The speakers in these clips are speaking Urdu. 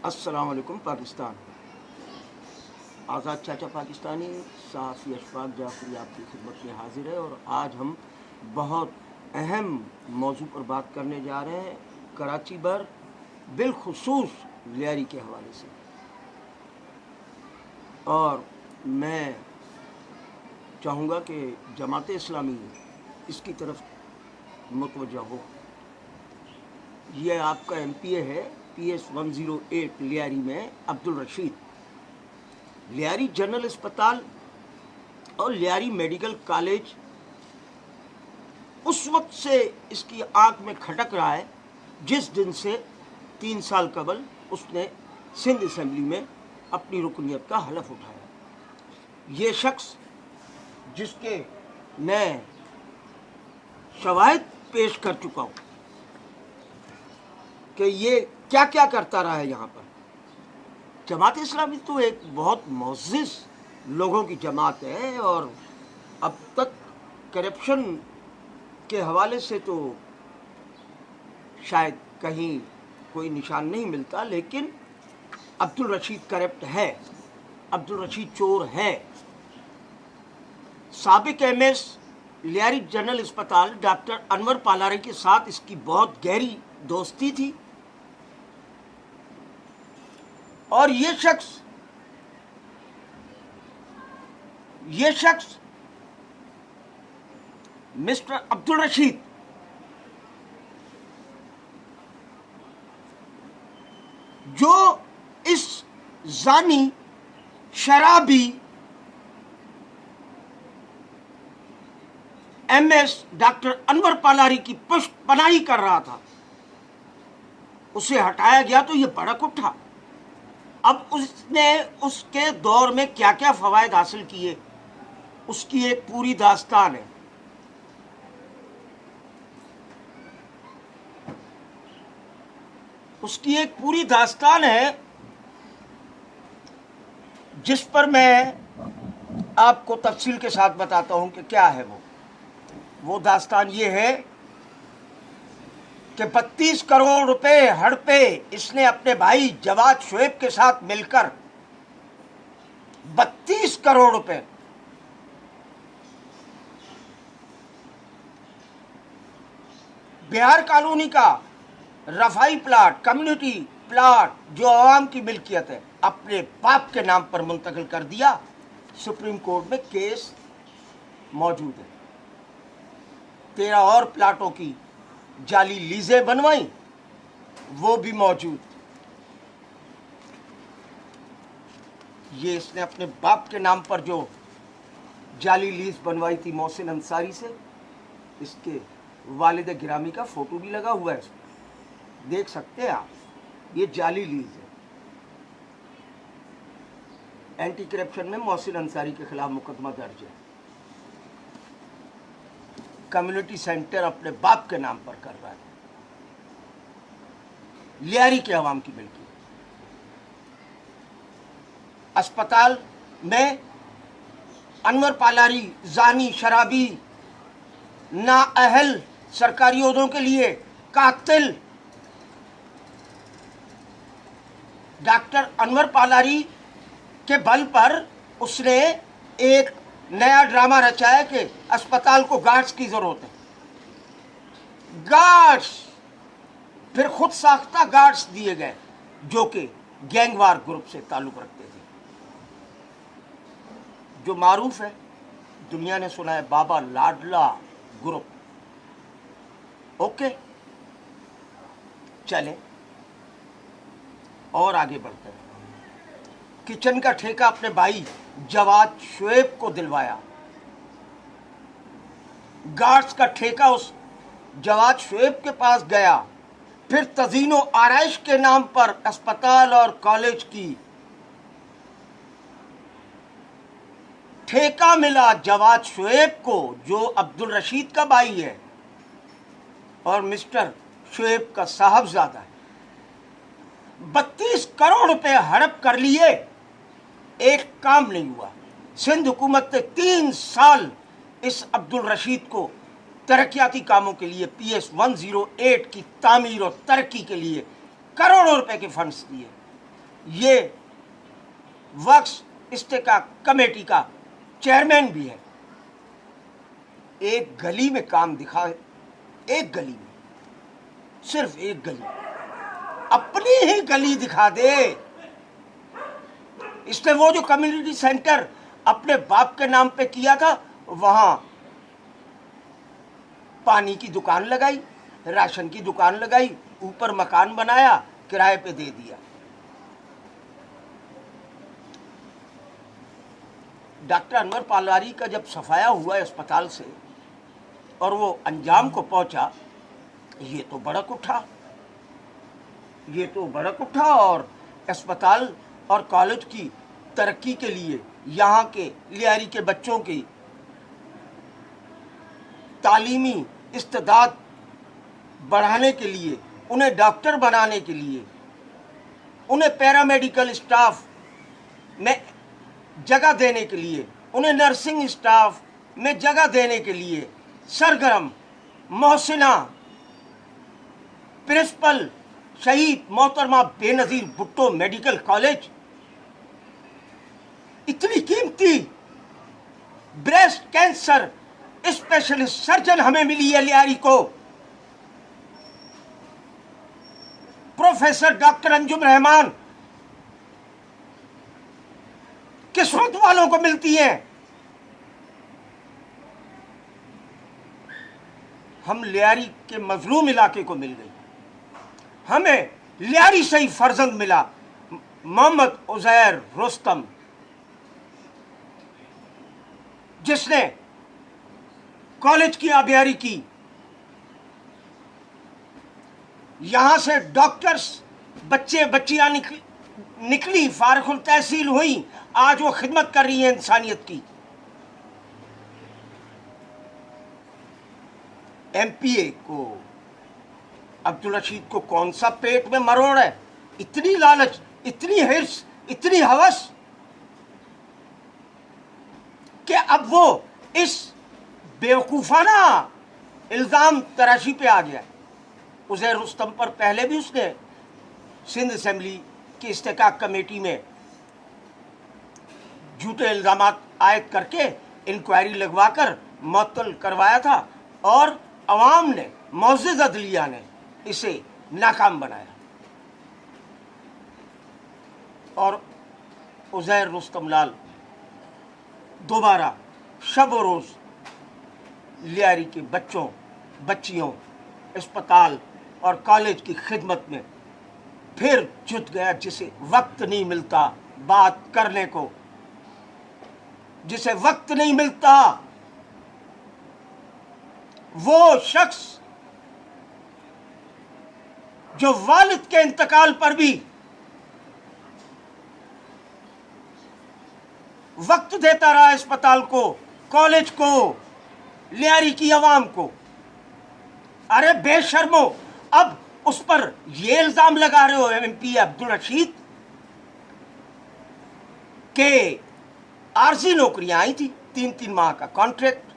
السلام علیکم پاکستان. آزاد چاچا پاکستانی صحافی اشفاق جعفری آپ کی خدمت میں حاضر ہے، اور آج ہم بہت اہم موضوع پر بات کرنے جا رہے ہیں، کراچی بر بالخصوص لیاری کے حوالے سے. اور میں چاہوں گا کہ جماعت اسلامی اس کی طرف متوجہ ہو. یہ آپ کا ایم پی اے ہے PS 108 لیاری میں عبدالرشید. لیاری جنرل اسپتال اور لیاری میڈیکل کالج اس وقت سے اس کی آنکھ میں کھٹک رہا ہے جس دن سے 3 سال قبل اس نے سندھ اسمبلی میں اپنی رکنیت کا حلف اٹھایا. یہ شخص جس کے میں شواہد پیش کر چکا ہوں کہ یہ کیا کیا کرتا رہا ہے یہاں پر. جماعت اسلامی تو ایک بہت معزز لوگوں کی جماعت ہے، اور اب تک کرپشن کے حوالے سے تو شاید کہیں کوئی نشان نہیں ملتا، لیکن عبدالرشید کرپٹ ہے، عبدالرشید چور ہے. سابق MS لیاری جنرل اسپتال ڈاکٹر انور پالاری کے ساتھ اس کی بہت گہری دوستی تھی، اور یہ شخص مسٹر عبدالرشید جو اس زانی شرابی MS ڈاکٹر انور پالاری کی پشت پناہی کر رہا تھا، اسے ہٹایا گیا تو یہ بھڑک اٹھا. اب اس نے اس کے دور میں کیا کیا فوائد حاصل کیے اس کی ایک پوری داستان ہے. جس پر میں آپ کو تفصیل کے ساتھ بتاتا ہوں کہ کیا ہے وہ داستان. یہ ہے کہ 32 کروڑ روپے ہڑپے اس نے اپنے بھائی جواد شعیب کے ساتھ مل کر. 32 کروڑ روپے بہار کالونی کا رفائی پلاٹ، کمیونٹی پلاٹ جو عوام کی ملکیت ہے، اپنے باپ کے نام پر منتقل کر دیا. سپریم کورٹ میں کیس موجود ہے. 13 اور پلاٹوں کی جعلی لیزیں بنوائیں، وہ بھی موجود. یہ اس نے اپنے باپ کے نام پر جو جعلی لیز بنوائی تھی محسن انصاری سے، اس کے والد گرامی کا فوٹو بھی لگا ہوا ہے، اس میں دیکھ سکتے ہیں آپ. یہ جعلی لیز ہے. اینٹی کرپشن میں محسن انصاری کے خلاف مقدمہ درج ہے. کمیونٹی سینٹر اپنے باپ کے نام پر کر رہا ہے، لیاری کے عوام کی ملکی. اسپتال میں انور پالاری زانی شرابی نااہل سرکاری عہدوں کے لیے قاتل. ڈاکٹر انور پالاری کے بل پر اس نے ایک نیا ڈرامہ رچا ہے کہ اسپتال کو گارڈز کی ضرورت ہے. گارڈز پھر خود ساختہ گارڈز دیے گئے جو کہ گینگ وار گروپ سے تعلق رکھتے تھے، جو معروف ہے، دنیا نے سنا ہے، بابا لاڈلا گروپ. اوکے، چلیں اور آگے بڑھتے ہیں. کچن کا ٹھیکہ اپنے بھائی جواد شعیب کو دلوایا. گارڈز کا ٹھیکہ اس جواد شعیب کے پاس گیا. پھر تزئین و آرائش کے نام پر اسپتال اور کالج کی ٹھیکہ ملا جواد شعیب کو، جو عبدالرشید کا بھائی ہے اور مسٹر شعیب کا صاحبزادہ ہے. 32 کروڑ روپے ہڑپ کر لیے، ایک کام نہیں ہوا. سندھ حکومت نے 3 سال اس عبدالرشید کو ترقیاتی کاموں کے لیے PS 108 کی تعمیر اور ترقی کے لیے کروڑوں روپے کے فنڈز دیے. یہ وقف استحقاق کمیٹی کا چیئرمین بھی ہے. ایک گلی میں کام دکھائے, ایک گلی میں, صرف ایک گلی, اپنی ہی گلی دکھا دے. اس نے وہ جو کمیونٹی سینٹر اپنے باپ کے نام پہ کیا تھا, وہاں پانی کی دکان لگائی, راشن کی دکان لگائی, اوپر مکان بنایا, کرائے پہ دے دیا. ڈاکٹر انور پالاری کا جب صفایا ہوا اسپتال سے اور وہ انجام کو پہنچا, یہ تو بڑک اٹھا, یہ تو بڑک اٹھا. اور اسپتال اور کالج کی ترقی کے لیے, یہاں کے لیاری کے بچوں کی تعلیمی استعداد بڑھانے کے لیے, انہیں ڈاکٹر بنانے کے لیے, انہیں پیرامیڈیکل اسٹاف میں جگہ دینے کے لیے, انہیں نرسنگ اسٹاف میں جگہ دینے کے لیے سرگرم محسنہ پرنسپل شہید محترمہ بے نظیر بھٹو میڈیکل کالج, اتنی قیمتی بریسٹ کینسر اسپیشلسٹ سرجن ہمیں ملی ہے لیاری کو. پروفیسر ڈاکٹر انجم رحمان قسمت والوں کو ملتی ہیں. ہم لیاری کے مظلوم علاقے کو مل گئی. ہمیں لیاری سے ہی فرزند ملا, محمد عزیر رستم, جس نے کالج کی آبیاری کی. یہاں سے ڈاکٹرز بچے بچیاں نکلی, فارغ التحصیل ہوئی, آج وہ خدمت کر رہی ہیں انسانیت کی. ایم پی اے کو, عبدالرشید کو کون سا پیٹ میں مروڑ ہے؟ اتنی لالچ, اتنی حرص, اتنی ہوس کہ اب وہ اس بیوقوفانہ الزام تراشی پہ آ گیا. عزیر رستم پر پہلے بھی اس نے سندھ اسمبلی کی استحقاق کمیٹی میں جھوٹے الزامات عائد کر کے انکوائری لگوا کر معطل کروایا تھا, اور عوام نے, معزز عدلیہ نے اسے ناکام بنایا. اور عزیر رستم لال دوبارہ شب و روز لیاری کے بچوں بچیوں, اسپتال اور کالج کی خدمت میں پھر جت گیا. جسے وقت نہیں ملتا بات کرنے کو, جسے وقت نہیں ملتا, وہ شخص جو والد کے انتقال پر بھی وقت دیتا رہا اسپتال کو, کالج کو, لیاری کی عوام کو. ارے بے شرمو, اب اس پر یہ الزام لگا رہے ہو ایم پی عبدالرشید کہ عارضی نوکریاں آئی تھی, 3 ماہ کا کانٹریکٹ,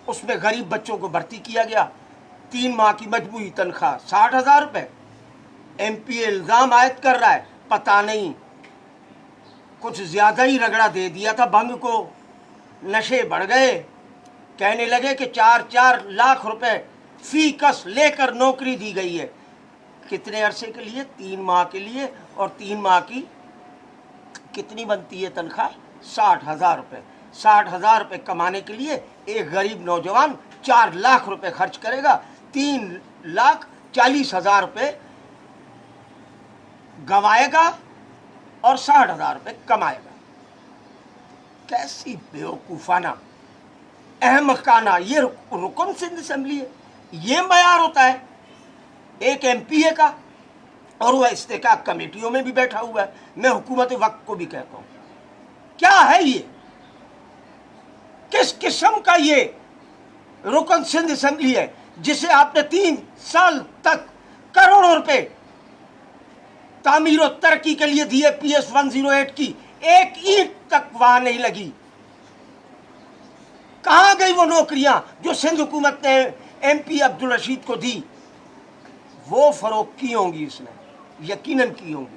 اس میں غریب بچوں کو بھرتی کیا گیا, 3 ماہ کی مجموعی تنخواہ 60,000 روپے. ایم پی اے الزام عائد کر رہا ہے, پتہ نہیں کچھ زیادہ ہی رگڑا دے دیا تھا بھنگ کو, نشے بڑھ گئے, کہنے لگے کہ 4 لاکھ روپے فی کس لے کر نوکری دی گئی ہے. کتنے عرصے کے لیے؟ 3 ماہ کے لیے. اور 3 ماہ کی کتنی بنتی ہے تنخواہ؟ 60,000 روپے. 60,000 روپے کمانے کے لیے ایک غریب نوجوان 4 لاکھ روپے خرچ کرے گا, 3,40,000 روپے گوائے گا اور 60,000 روپے کمائے گا. کیسی بیوقوفانہ احمقانہ یہ رکن سندھ اسمبلی ہے. یہ معیار ہوتا ہے ایک ایم پی اے کا, اور وہ استحقاق کمیٹیوں میں بھی بیٹھا ہوا ہے. میں حکومت وقت کو بھی کہتا ہوں, کیا ہے یہ؟ کس قسم کا یہ رکن سندھ اسمبلی ہے جسے آپ نے 3 سال تک کروڑوں روپے تعمیر و ترقی کے لیے دیے؟ پی ایس 108 کی ایک اینٹ تک وہاں نہیں لگی. کہاں گئی وہ نوکریاں جو سندھ حکومت نے ایم پی عبدالرشید کو دی؟ وہ فروخت کی ہوں گی اس نے, یقیناً کی ہوں گی.